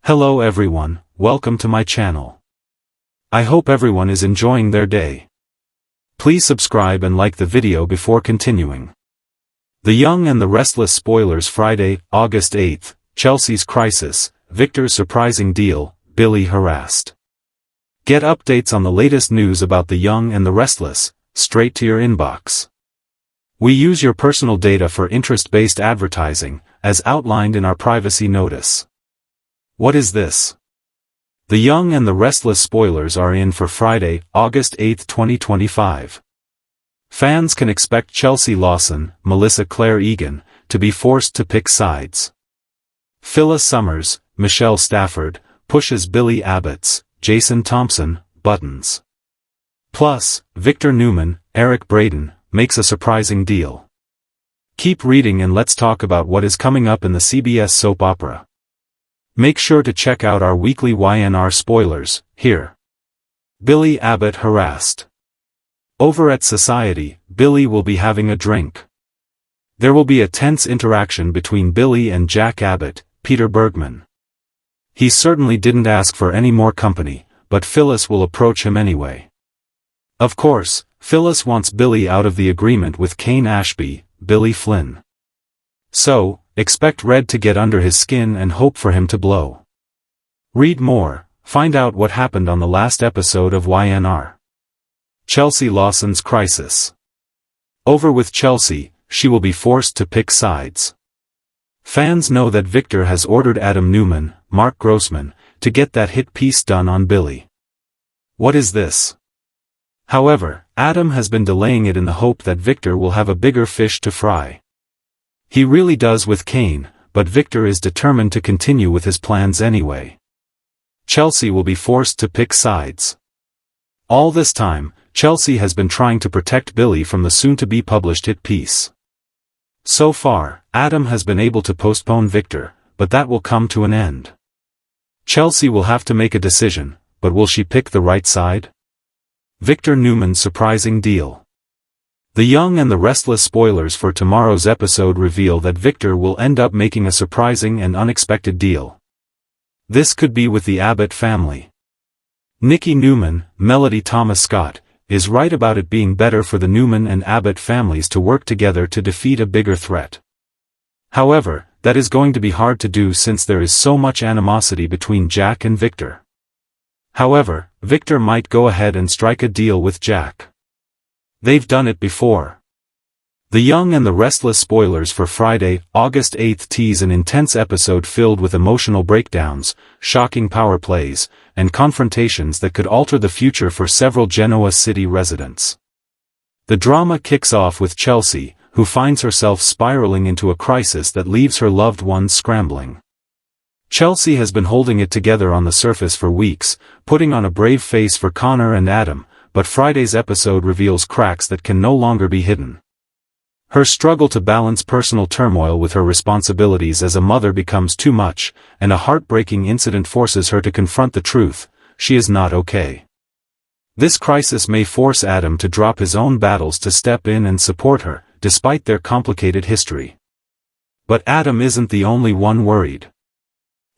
Hello everyone, welcome to my channel. I hope everyone is enjoying their day. Please subscribe and like the video before continuing. The Young and the Restless spoilers. Friday, August 8th, Chelsea's crisis, Victor's surprising deal, Billy harassed. Get updates on the latest news about The Young and the Restless, straight to your inbox. We use your personal data for interest-based advertising, as outlined in our privacy notice. What is this? The Young and the Restless spoilers are in for Friday, August 8, 2025. Fans can expect Chelsea Lawson, Melissa Claire Egan, to be forced to pick sides. Phyllis Summers, Michelle Stafford, pushes Billy Abbott's, Jason Thompson, buttons. Plus, Victor Newman, Eric Braeden, makes a surprising deal. Keep reading and let's talk about what is coming up in the CBS soap opera. Make sure to check out our weekly Y&R spoilers, here. Billy Abbott harassed. Over at Society, Billy will be having a drink. There will be a tense interaction between Billy and Jack Abbott, Peter Bergman. He certainly didn't ask for any more company, but Phyllis will approach him anyway. Of course, Phyllis wants Billy out of the agreement with Kane Ashby, Billy Flynn. So, expect Red to get under his skin and hope for him to blow. Read more, find out what happened on the last episode of Y&R. Chelsea Lawson's crisis. Over with Chelsea, she will be forced to pick sides. Fans know that Victor has ordered Adam Newman, Mark Grossman, to get that hit piece done on Billy. What is this? However, Adam has been delaying it in the hope that Victor will have a bigger fish to fry. He really does with Kane, but Victor is determined to continue with his plans anyway. Chelsea will be forced to pick sides. All this time, Chelsea has been trying to protect Billy from the soon-to-be published hit piece. So far, Adam has been able to postpone Victor, but that will come to an end. Chelsea will have to make a decision, but will she pick the right side? Victor Newman's surprising deal. The Young and the Restless spoilers for tomorrow's episode reveal that Victor will end up making a surprising and unexpected deal. This could be with the Abbott family. Nikki Newman, Melody Thomas Scott, is right about it being better for the Newman and Abbott families to work together to defeat a bigger threat. However, that is going to be hard to do since there is so much animosity between Jack and Victor. However, Victor might go ahead and strike a deal with Jack. They've done it before. The Young and the Restless spoilers for Friday, August 8th tease an intense episode filled with emotional breakdowns, shocking power plays, and confrontations that could alter the future for several Genoa City residents. The drama kicks off with Chelsea, who finds herself spiraling into a crisis that leaves her loved ones scrambling. Chelsea has been holding it together on the surface for weeks, putting on a brave face for Connor and Adam, but Friday's episode reveals cracks that can no longer be hidden. Her struggle to balance personal turmoil with her responsibilities as a mother becomes too much, and a heartbreaking incident forces her to confront the truth: she is not okay. This crisis may force Adam to drop his own battles to step in and support her, despite their complicated history. But Adam isn't the only one worried.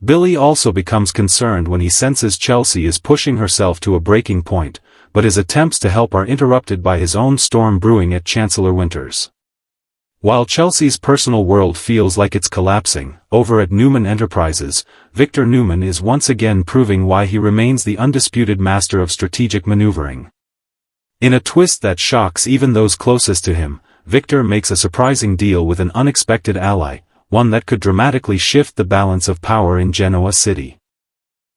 Billy also becomes concerned when he senses Chelsea is pushing herself to a breaking point, but his attempts to help are interrupted by his own storm brewing at Chancellor Winters. While Chelsea's personal world feels like it's collapsing, over at Newman Enterprises, Victor Newman is once again proving why he remains the undisputed master of strategic maneuvering. In a twist that shocks even those closest to him, Victor makes a surprising deal with an unexpected ally, one that could dramatically shift the balance of power in Genoa City.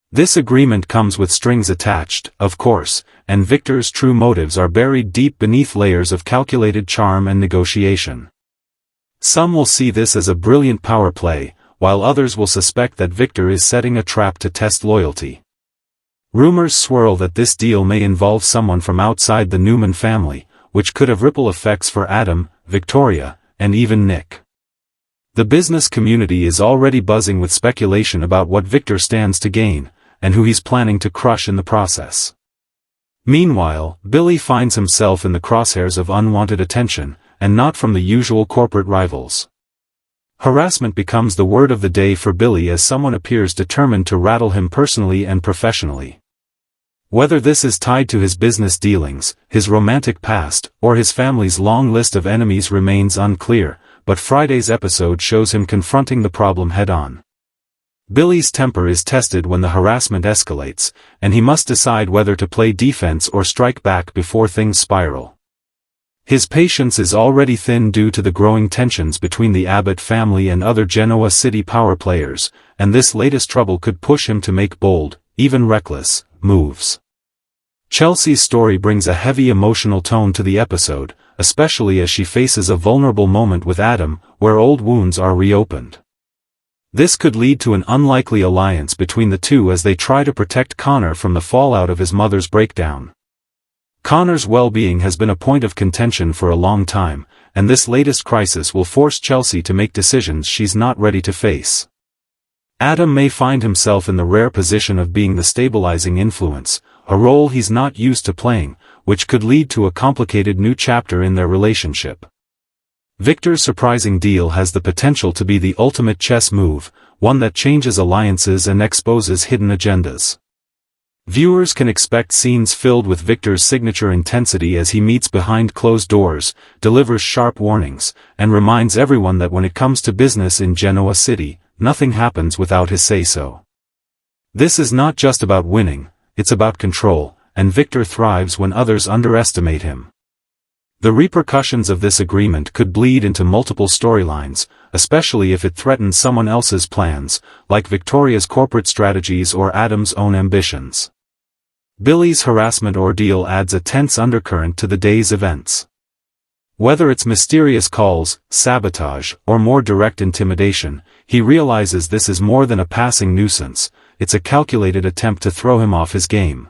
This agreement comes with strings attached, of course, and Victor's true motives are buried deep beneath layers of calculated charm and negotiation. Some will see this as a brilliant power play, while others will suspect that Victor is setting a trap to test loyalty. Rumors swirl that this deal may involve someone from outside the Newman family, which could have ripple effects for Adam, Victoria, and even Nick. The business community is already buzzing with speculation about what Victor stands to gain, and who he's planning to crush in the process. Meanwhile, Billy finds himself in the crosshairs of unwanted attention, and not from the usual corporate rivals. Harassment becomes the word of the day for Billy as someone appears determined to rattle him personally and professionally. Whether this is tied to his business dealings, his romantic past, or his family's long list of enemies remains unclear, but Friday's episode shows him confronting the problem head-on. Billy's temper is tested when the harassment escalates, and he must decide whether to play defense or strike back before things spiral. His patience is already thin due to the growing tensions between the Abbott family and other Genoa City power players, and this latest trouble could push him to make bold, even reckless, moves. Chelsea's story brings a heavy emotional tone to the episode, especially as she faces a vulnerable moment with Adam, where old wounds are reopened. This could lead to an unlikely alliance between the two as they try to protect Connor from the fallout of his mother's breakdown. Connor's well-being has been a point of contention for a long time, and this latest crisis will force Chelsea to make decisions she's not ready to face. Adam may find himself in the rare position of being the stabilizing influence, a role he's not used to playing, which could lead to a complicated new chapter in their relationship. Victor's surprising deal has the potential to be the ultimate chess move, one that changes alliances and exposes hidden agendas. Viewers can expect scenes filled with Victor's signature intensity as he meets behind closed doors, delivers sharp warnings, and reminds everyone that when it comes to business in Genoa City, nothing happens without his say-so. This is not just about winning, it's about control, and Victor thrives when others underestimate him. The repercussions of this agreement could bleed into multiple storylines, especially if it threatens someone else's plans, like Victoria's corporate strategies or Adam's own ambitions. Billy's harassment ordeal adds a tense undercurrent to the day's events. Whether it's mysterious calls, sabotage, or more direct intimidation, he realizes this is more than a passing nuisance, it's a calculated attempt to throw him off his game.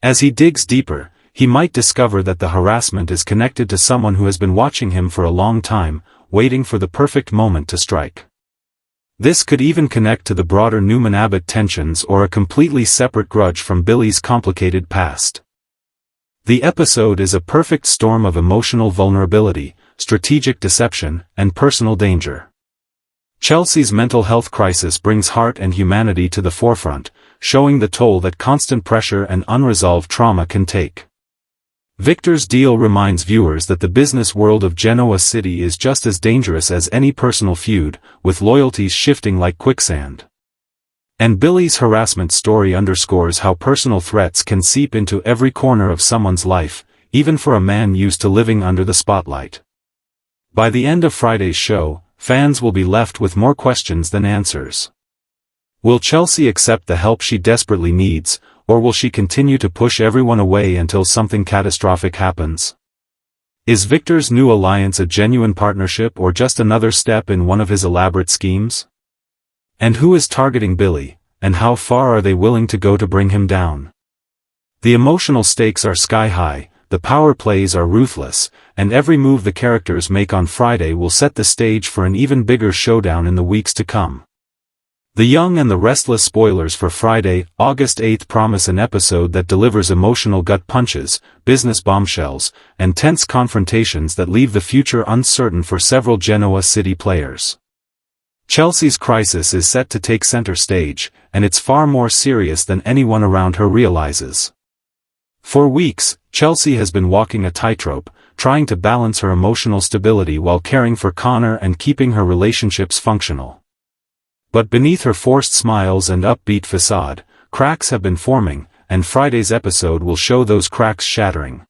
As he digs deeper, he might discover that the harassment is connected to someone who has been watching him for a long time, waiting for the perfect moment to strike. This could even connect to the broader Newman-Abbott tensions or a completely separate grudge from Billy's complicated past. The episode is a perfect storm of emotional vulnerability, strategic deception, and personal danger. Chelsea's mental health crisis brings heart and humanity to the forefront, showing the toll that constant pressure and unresolved trauma can take. Victor's deal reminds viewers that the business world of Genoa City is just as dangerous as any personal feud, with loyalties shifting like quicksand. And Billy's harassment story underscores how personal threats can seep into every corner of someone's life, even for a man used to living under the spotlight. By the end of Friday's show, fans will be left with more questions than answers. Will Chelsea accept the help she desperately needs, or will she continue to push everyone away until something catastrophic happens? Is Victor's new alliance a genuine partnership or just another step in one of his elaborate schemes? And who is targeting Billy, and how far are they willing to go to bring him down? The emotional stakes are sky-high, the power plays are ruthless, and every move the characters make on Friday will set the stage for an even bigger showdown in the weeks to come. The Young and the Restless spoilers for Friday, August 8th promise an episode that delivers emotional gut punches, business bombshells, and tense confrontations that leave the future uncertain for several Genoa City players. Chelsea's crisis is set to take center stage, and it's far more serious than anyone around her realizes. For weeks, Chelsea has been walking a tightrope, trying to balance her emotional stability while caring for Connor and keeping her relationships functional. But beneath her forced smiles and upbeat facade, cracks have been forming, and Friday's episode will show those cracks shattering.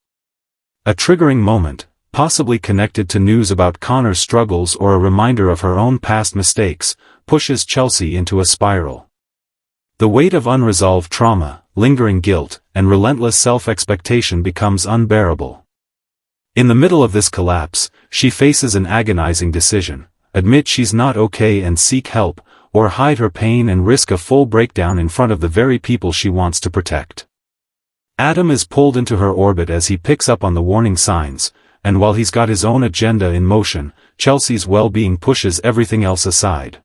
A triggering moment, possibly connected to news about Connor's struggles or a reminder of her own past mistakes, pushes Chelsea into a spiral. The weight of unresolved trauma, lingering guilt, and relentless self-expectation becomes unbearable. In the middle of this collapse, she faces an agonizing decision: admit she's not okay and seek help, or hide her pain and risk a full breakdown in front of the very people she wants to protect. Adam is pulled into her orbit as he picks up on the warning signs, and while he's got his own agenda in motion, Chelsea's well-being pushes everything else aside.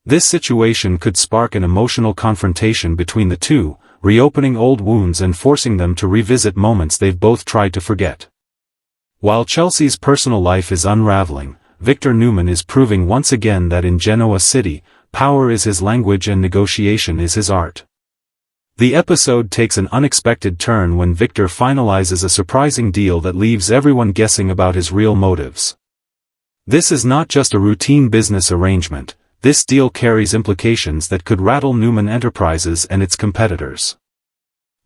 This situation could spark an emotional confrontation between the two, reopening old wounds and forcing them to revisit moments they've both tried to forget. While Chelsea's personal life is unraveling, Victor Newman is proving once again that in Genoa City, power is his language and negotiation is his art. The episode takes an unexpected turn when Victor finalizes a surprising deal that leaves everyone guessing about his real motives. This is not just a routine business arrangement, this deal carries implications that could rattle Newman Enterprises and its competitors.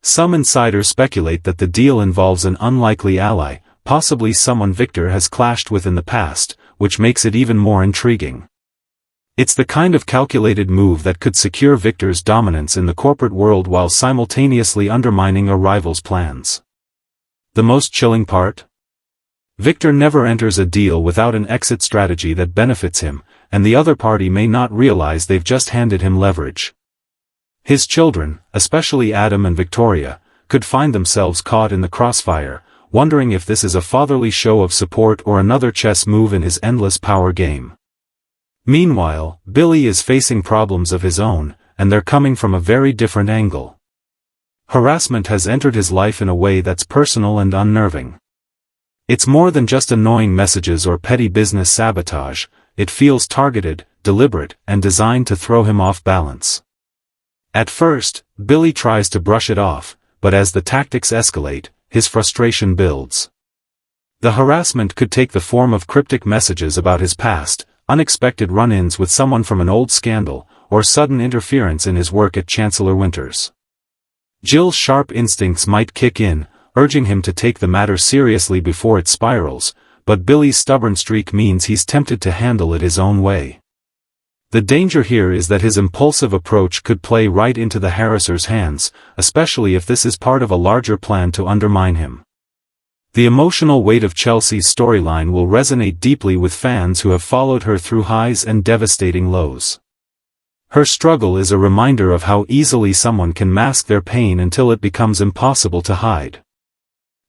Some insiders speculate that the deal involves an unlikely ally, possibly someone Victor has clashed with in the past, which makes it even more intriguing. It's the kind of calculated move that could secure Victor's dominance in the corporate world while simultaneously undermining a rival's plans. The most chilling part? Victor never enters a deal without an exit strategy that benefits him, and the other party may not realize they've just handed him leverage. His children, especially Adam and Victoria, could find themselves caught in the crossfire, wondering if this is a fatherly show of support or another chess move in his endless power game. Meanwhile, Billy is facing problems of his own, and they're coming from a very different angle. Harassment has entered his life in a way that's personal and unnerving. It's more than just annoying messages or petty business sabotage, it feels targeted, deliberate, and designed to throw him off balance. At first, Billy tries to brush it off, but as the tactics escalate, his frustration builds. The harassment could take the form of cryptic messages about his past, unexpected run-ins with someone from an old scandal, or sudden interference in his work at Chancellor Winters. Jill's sharp instincts might kick in, urging him to take the matter seriously before it spirals, but Billy's stubborn streak means he's tempted to handle it his own way. The danger here is that his impulsive approach could play right into the harasser's hands, especially if this is part of a larger plan to undermine him. The emotional weight of Chelsea's storyline will resonate deeply with fans who have followed her through highs and devastating lows. Her struggle is a reminder of how easily someone can mask their pain until it becomes impossible to hide.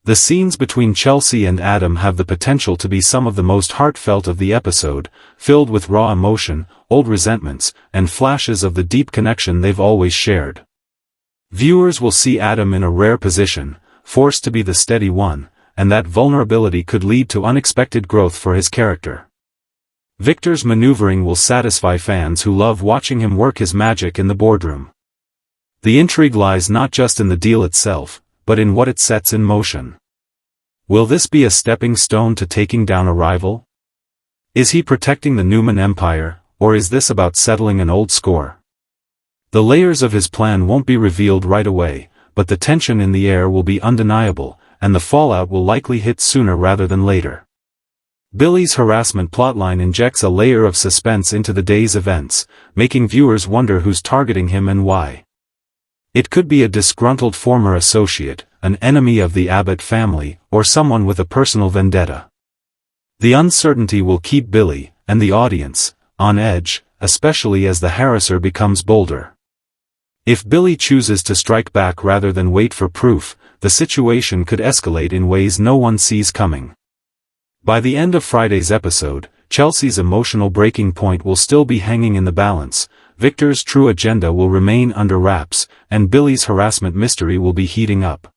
The scenes between Chelsea and Adam have the potential to be some of the most heartfelt of the episode, filled with raw emotion, old resentments, and flashes of the deep connection they've always shared. Viewers will see Adam in a rare position, forced to be the steady one, and that vulnerability could lead to unexpected growth for his character. Victor's maneuvering will satisfy fans who love watching him work his magic in the boardroom. The intrigue lies not just in the deal itself, but in what it sets in motion. Will this be a stepping stone to taking down a rival? Is he protecting the Newman Empire, or is this about settling an old score? The layers of his plan won't be revealed right away, but the tension in the air will be undeniable, and the fallout will likely hit sooner rather than later. Billy's harassment plotline injects a layer of suspense into the day's events, making viewers wonder who's targeting him and why. It could be a disgruntled former associate, an enemy of the Abbott family, or someone with a personal vendetta. The uncertainty will keep Billy, and the audience, on edge, especially as the harasser becomes bolder. If Billy chooses to strike back rather than wait for proof, the situation could escalate in ways no one sees coming. By the end of Friday's episode, Chelsea's emotional breaking point will still be hanging in the balance, Victor's true agenda will remain under wraps, and Billy's harassment mystery will be heating up.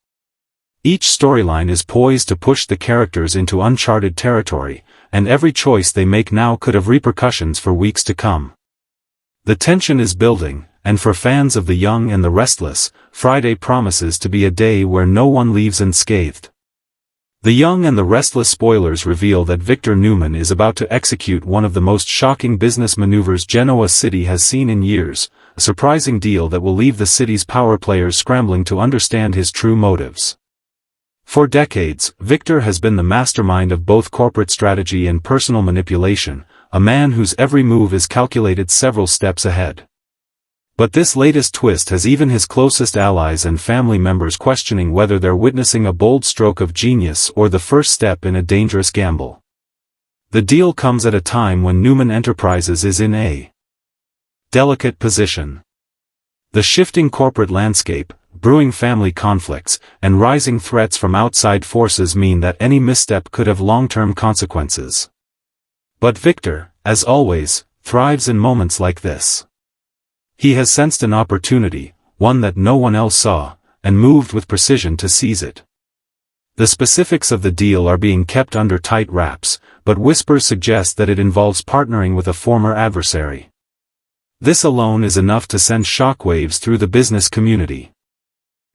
Each storyline is poised to push the characters into uncharted territory, and every choice they make now could have repercussions for weeks to come. The tension is building, and for fans of The Young and the Restless, Friday promises to be a day where no one leaves unscathed. The Young and the Restless spoilers reveal that Victor Newman is about to execute one of the most shocking business maneuvers Genoa City has seen in years, a surprising deal that will leave the city's power players scrambling to understand his true motives. For decades, Victor has been the mastermind of both corporate strategy and personal manipulation, a man whose every move is calculated several steps ahead. But this latest twist has even his closest allies and family members questioning whether they're witnessing a bold stroke of genius or the first step in a dangerous gamble. The deal comes at a time when Newman Enterprises is in a delicate position. The shifting corporate landscape, brewing family conflicts, and rising threats from outside forces mean that any misstep could have long-term consequences. But Victor, as always, thrives in moments like this. He has sensed an opportunity, one that no one else saw, and moved with precision to seize it. The specifics of the deal are being kept under tight wraps, but whispers suggest that it involves partnering with a former adversary. This alone is enough to send shockwaves through the business community.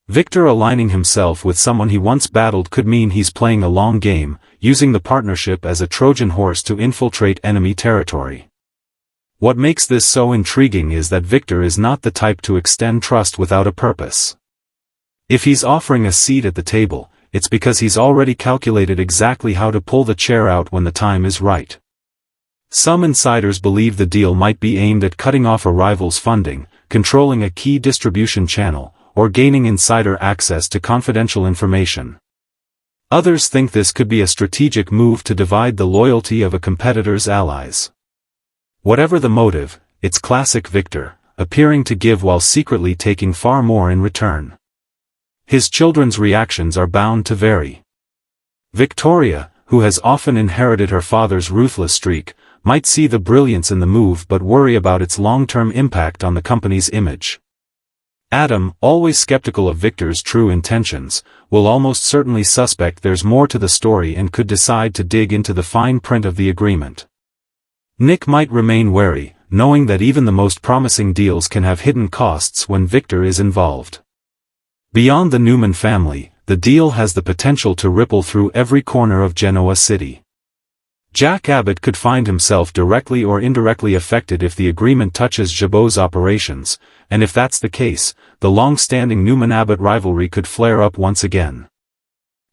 Victor aligning himself with someone he once battled could mean he's playing a long game, using the partnership as a Trojan horse to infiltrate enemy territory. What makes this so intriguing is that Victor is not the type to extend trust without a purpose. If he's offering a seat at the table, it's because he's already calculated exactly how to pull the chair out when the time is right. Some insiders believe the deal might be aimed at cutting off a rival's funding, controlling a key distribution channel, or gaining insider access to confidential information. Others think this could be a strategic move to divide the loyalty of a competitor's allies. Whatever the motive, it's classic Victor, appearing to give while secretly taking far more in return. His children's reactions are bound to vary. Victoria, who has often inherited her father's ruthless streak, might see the brilliance in the move but worry about its long-term impact on the company's image. Adam, always skeptical of Victor's true intentions, will almost certainly suspect there's more to the story and could decide to dig into the fine print of the agreement. Nick might remain wary, knowing that even the most promising deals can have hidden costs when Victor is involved. Beyond the Newman family, the deal has the potential to ripple through every corner of Genoa City. Jack Abbott could find himself directly or indirectly affected if the agreement touches Jabot's operations, and if that's the case, the long-standing Newman-Abbott rivalry could flare up once again.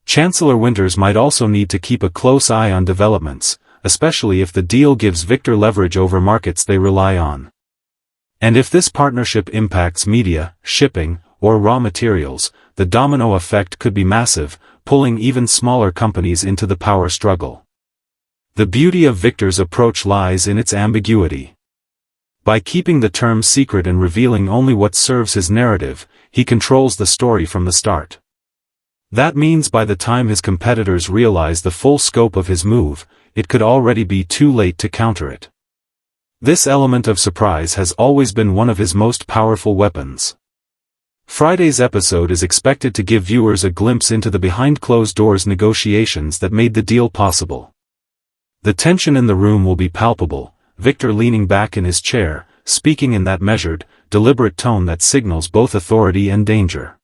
Chancellor Winters might also need to keep a close eye on developments, especially if the deal gives Victor leverage over markets they rely on. And if this partnership impacts media, shipping, or raw materials, the domino effect could be massive, pulling even smaller companies into the power struggle. The beauty of Victor's approach lies in its ambiguity. By keeping the terms secret and revealing only what serves his narrative, he controls the story from the start. That means by the time his competitors realize the full scope of his move, it could already be too late to counter it. This element of surprise has always been one of his most powerful weapons. Friday's episode is expected to give viewers a glimpse into the behind-closed-doors negotiations that made the deal possible. The tension in the room will be palpable, Victor leaning back in his chair, speaking in that measured, deliberate tone that signals both authority and danger.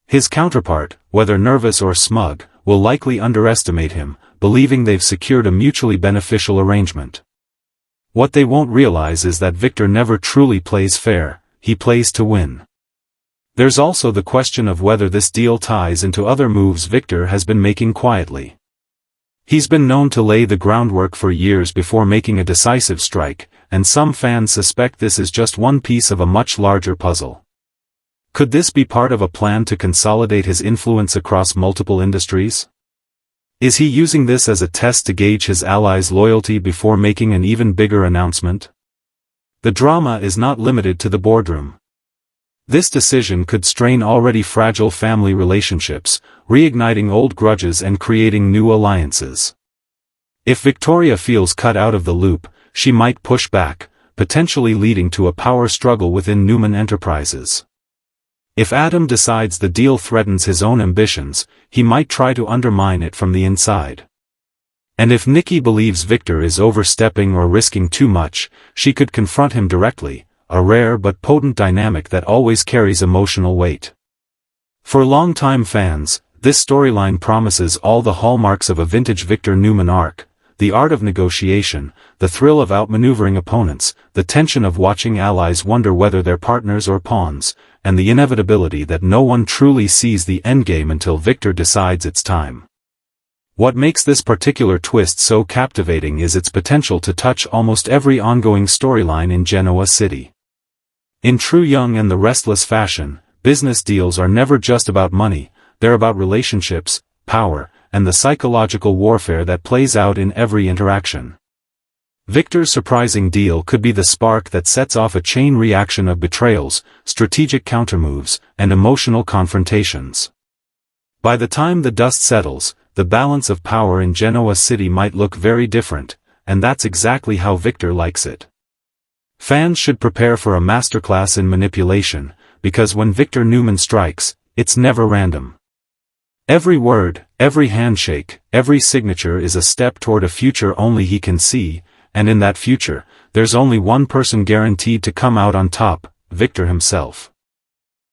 His counterpart, whether nervous or smug, will likely underestimate him, believing they've secured a mutually beneficial arrangement. What they won't realize is that Victor never truly plays fair, he plays to win. There's also the question of whether this deal ties into other moves Victor has been making quietly. He's been known to lay the groundwork for years before making a decisive strike, and some fans suspect this is just one piece of a much larger puzzle. Could this be part of a plan to consolidate his influence across multiple industries? Is he using this as a test to gauge his allies' loyalty before making an even bigger announcement? The drama is not limited to the boardroom. This decision could strain already fragile family relationships, reigniting old grudges and creating new alliances. If Victoria feels cut out of the loop, she might push back, potentially leading to a power struggle within Newman Enterprises. If Adam decides the deal threatens his own ambitions, he might try to undermine it from the inside. And if Nikki believes Victor is overstepping or risking too much, she could confront him directly, a rare but potent dynamic that always carries emotional weight. For longtime fans, this storyline promises all the hallmarks of a vintage Victor Newman arc: the art of negotiation, the thrill of outmaneuvering opponents, the tension of watching allies wonder whether they're partners or pawns, and the inevitability that no one truly sees the endgame until Victor decides it's time. What makes this particular twist so captivating is its potential to touch almost every ongoing storyline in Genoa City. In true Y&R and the Restless fashion, business deals are never just about money, they're about relationships, power, and the psychological warfare that plays out in every interaction. Victor's surprising deal could be the spark that sets off a chain reaction of betrayals, strategic countermoves, and emotional confrontations. By the time the dust settles, the balance of power in Genoa City might look very different, and that's exactly how Victor likes it. Fans should prepare for a masterclass in manipulation, because when Victor Newman strikes, it's never random. Every word, every handshake, every signature is a step toward a future only he can see, and in that future, there's only one person guaranteed to come out on top, Victor himself.